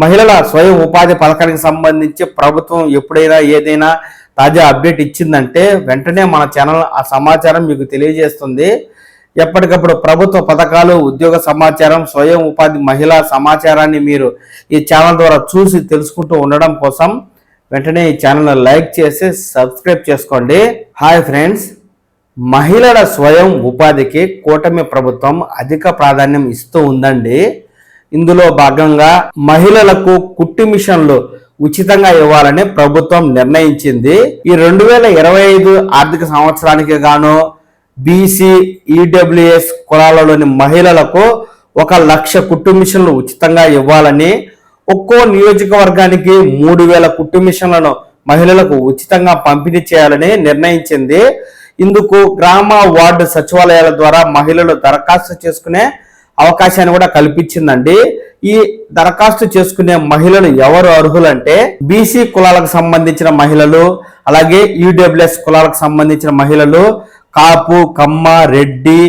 మహిళల స్వయం ఉపాధి పథకానికి సంబంధించి ప్రభుత్వం ఎప్పుడైనా ఏదైనా తాజా అప్డేట్ ఇచ్చిందంటే వెంటనే మన ఛానల్ ఆ సమాచారం మీకు తెలియజేస్తుంది. ఎప్పటికప్పుడు ప్రభుత్వ పథకాలు, ఉద్యోగ సమాచారం, స్వయం ఉపాధి మహిళా సమాచారాన్ని మీరు ఈ ఛానల్ ద్వారా చూసి తెలుసుకుంటూ ఉండడం కోసం వెంటనే ఈ ఛానల్ని లైక్ చేసి సబ్స్క్రైబ్ చేసుకోండి. హాయ్ ఫ్రెండ్స్, మహిళల స్వయం ఉపాధికి కూటమి ప్రభుత్వం అధిక ప్రాధాన్యం ఇస్తూ ఉందండి. ఇందులో భాగంగా మహిళలకు కుట్టు మిషన్లు ఉచితంగా ఇవ్వాలని ప్రభుత్వం నిర్ణయించింది. ఈ 2025 ఆర్థిక సంవత్సరానికి గాను బీసీ, ఈడబ్ల్యూఎస్ కులాలలోని మహిళలకు 1,00,000 కుట్టు మిషన్లు ఉచితంగా ఇవ్వాలని, ఒక్కో నియోజకవర్గానికి 3,000 కుట్టు మిషన్లను మహిళలకు ఉచితంగా పంపిణీ చేయాలని నిర్ణయించింది. ఇందుకు గ్రామ, వార్డు సచివాలయాల ద్వారా మహిళలు దరఖాస్తు చేసుకునే అవకాశాన్ని కూడా కల్పించిందండి. ఈ దరఖాస్తు చేసుకునే మహిళలు ఎవరు అర్హులంటే బీసీ కులాలకు సంబంధించిన మహిళలు, అలాగే ఈడబ్ల్యూఎస్ కులాలకు సంబంధించిన మహిళలు, కాపు, కమ్మ, రెడ్డి,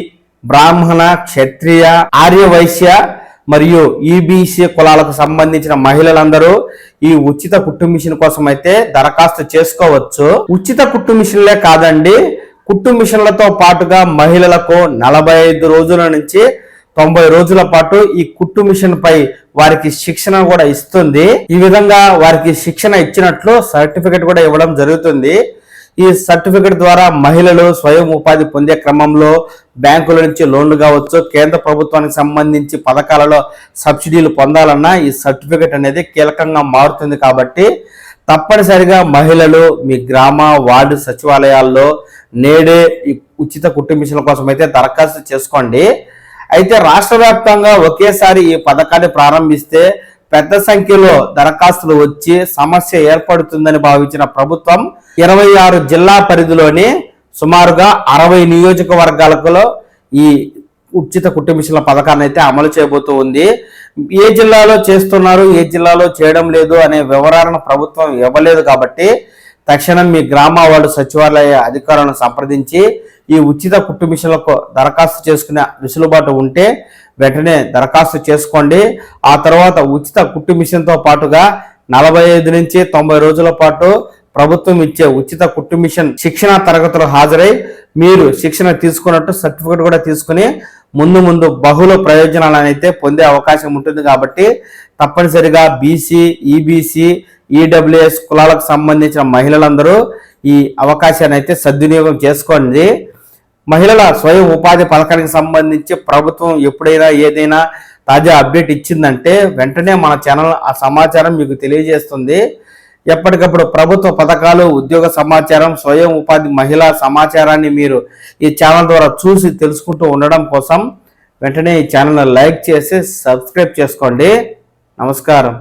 బ్రాహ్మణ, క్షత్రియ, ఆర్యవైశ్య మరియు ఈబీసీ కులాలకు సంబంధించిన మహిళలందరూ ఈ ఉచిత కుట్టు మిషన్ కోసం అయితే దరఖాస్తు చేసుకోవచ్చు. ఉచిత కుట్టు మిషన్లే కాదండి, కుట్టు మిషన్లతో పాటుగా మహిళలకు 45 రోజుల నుంచి 90 రోజుల పాటు ఈ కుట్టు మిషన్ పై వారికి శిక్షణ కూడా ఇస్తుంది. ఈ విధంగా వారికి శిక్షణ ఇచ్చినట్లు సర్టిఫికెట్ కూడా ఇవ్వడం జరుగుతుంది. ఈ సర్టిఫికెట్ ద్వారా మహిళలు స్వయం ఉపాధి పొందే క్రమంలో బ్యాంకుల నుంచి లోన్లు కావచ్చు, కేంద్ర ప్రభుత్వానికి సంబంధించి పథకాలలో సబ్సిడీలు పొందాలన్నా ఈ సర్టిఫికెట్ అనేది కీలకంగా మారుతుంది. కాబట్టి తప్పనిసరిగా మహిళలు మీ గ్రామ, వార్డు సచివాలయాల్లో నేడే ఈ ఉచిత కుట్టు మిషన్ల కోసం అయితే దరఖాస్తు చేసుకోండి. అయితే రాష్ట్ర వ్యాప్తంగా ఒకేసారి ఈ పథకాన్ని ప్రారంభిస్తే పెద్ద సంఖ్యలో దరఖాస్తులు వచ్చి సమస్య ఏర్పడుతుందని భావించిన ప్రభుత్వం 26 జిల్లా పరిధిలోని సుమారుగా 60 నియోజకవర్గాలలో ఈ ఉచిత కుట్టు మిషన్ల పథకాన్ని అయితే అమలు చేయబోతూ ఉంది. ఏ జిల్లాలో చేస్తున్నారు, ఏ జిల్లాలో చేయడం లేదు అనే వివరాలను ప్రభుత్వం ఇవ్వలేదు. కాబట్టి తక్షణం మీ గ్రామ, వార్డు సచివాలయ అధికారులను సంప్రదించి ఈ ఉచిత కుట్టు మిషన్లకు దరఖాస్తు చేసుకునే వెసులుబాటు ఉంటే వెంటనే దరఖాస్తు చేసుకోండి. ఆ తర్వాత ఉచిత కుట్టు మిషన్తో పాటుగా 45 నుంచి 90 రోజుల పాటు ప్రభుత్వం ఇచ్చే ఉచిత కుట్టు మిషన్ శిక్షణ తరగతులు హాజరై మీరు శిక్షణ తీసుకున్నట్టు సర్టిఫికెట్ కూడా తీసుకుని ముందు బహుళ ప్రయోజనాలను అయితే పొందే అవకాశం ఉంటుంది. కాబట్టి తప్పనిసరిగా బీసీ, ఈబీసీ, ఈడబ్ల్యూఎస్ కులాలకు సంబంధించిన మహిళలందరూ ఈ అవకాశాన్ని అయితే సద్వినియోగం చేసుకోండి. మహిళల స్వయం ఉపాధి పథకానికి సంబంధించి ప్రభుత్వం ఎప్పుడైనా ఏదైనా తాజా అప్డేట్ ఇచ్చిందంటే వెంటనే మన ఛానల్ ఆ సమాచారం మీకు తెలియజేస్తుంది. ఎప్పటికప్పుడు ప్రభుత్వ పథకాలు, ఉద్యోగ సమాచారం, స్వయం ఉపాధి మహిళా సమాచారాన్ని మీరు ఈ ఛానల్ ద్వారా చూసి తెలుసుకుంటూ ఉండడం కోసం వెంటనే ఈ ఛానల్ని లైక్ చేసి సబ్స్క్రైబ్ చేసుకోండి. నమస్కారం.